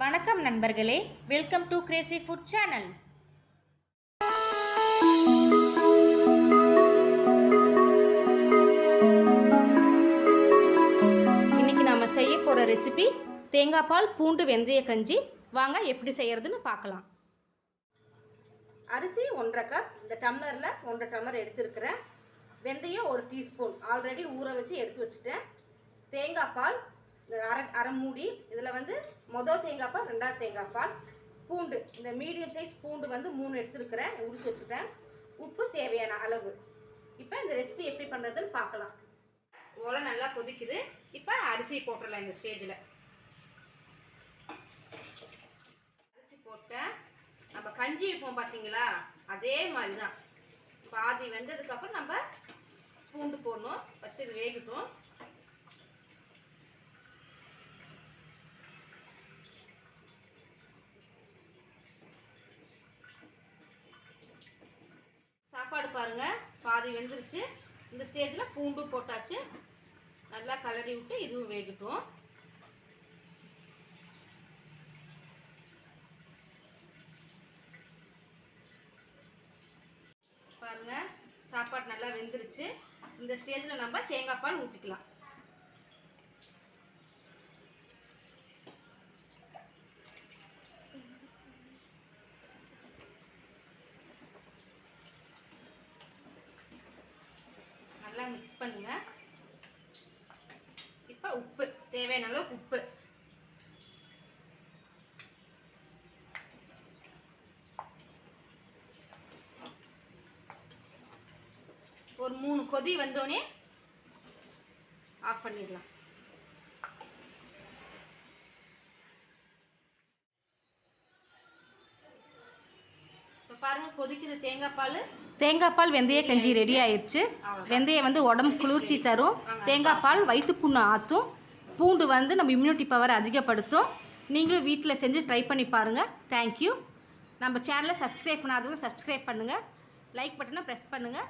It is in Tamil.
வணக்கம் நண்பர்களே, welcome to Crazy food channel. இன்னைக்கு நாம செய்ய போற ரெசிபி தேங்காய் பால் பூண்டு வெந்தய கஞ்சி. வாங்க எப்படி செய்யறதுன்னு பார்க்கலாம். அரிசி 1.5 கப், இந்த டம்ளர்ல 1.5 டம்ளர் எடுத்துருக்கிறேன். வெந்தயம் 1 டீஸ்பூன் ஆல்ரெடி ஊற வச்சு எடுத்து வச்சுட்டேன். தேங்காய் பால் அரை மூடி, இதில் வந்து மொதல் தேங்காய் பால், ரெண்டாவது தேங்காய் பால். பூண்டு, இந்த மீடியம் சைஸ் பூண்டு வந்து 3 எடுத்துருக்கிறேன், உரிச்சு வச்சுட்டேன். உப்பு தேவையான அளவு. இப்போ இந்த ரெசிபி எப்படி பண்ணுறதுன்னு பார்க்கலாம். ஓலை நல்லா கொதிக்குது. இப்போ அரிசி போட்டுடலாம். இந்த ஸ்டேஜில் அரிசி போட்டேன். நம்ம கஞ்சி வைப்போம் பார்த்தீங்களா, அதே மாதிரி தான். பாதி வெந்ததுக்கப்புறம் நம்ம பூண்டு போடணும். ஃபஸ்ட்டு இது வேகட்டும். சாப்பாடு பாருங்க, பாதி வெந்துருச்சு. இந்த ஸ்டேஜில் பூண்டு போட்டாச்சு. நல்லா கலரி விட்டு இதுவும் வேகட்டும். பாருங்க, சாப்பாடு நல்லா வெந்துருச்சு. இந்த ஸ்டேஜில் நம்ம தேங்காய் பால் ஊற்றிக்கலாம். நல்லா மிக்ஸ் பண்ணுங்க. இப்போ உப்பு தேவையான அளவுக்கு உப்பு. ஒரு 3 கொதி வந்தோடனே ஆஃப் பண்ணிடலாம். இப்போ பாருங்க, கொதிக்குது தேங்காய் பால் வெந்தய கஞ்சி ரெடி ஆயிடுச்சு. வெந்தயம் வந்து உடம்பு குளிர்ச்சி தரும். தேங்காய் பால் வயிற்று புண்ணு ஆற்றும். பூண்டு வந்து நம்ம இம்யூனிட்டி பவரை அதிகப்படுத்தும். நீங்களும் வீட்டில் செஞ்சு ட்ரை பண்ணி பாருங்கள். தேங்க்யூ. நம்ம சேனலை சப்ஸ்கிரைப் பண்ணாதவங்க சப்ஸ்கிரைப் பண்ணுங்கள். லைக் பட்டனை ப்ரெஸ் பண்ணுங்கள்.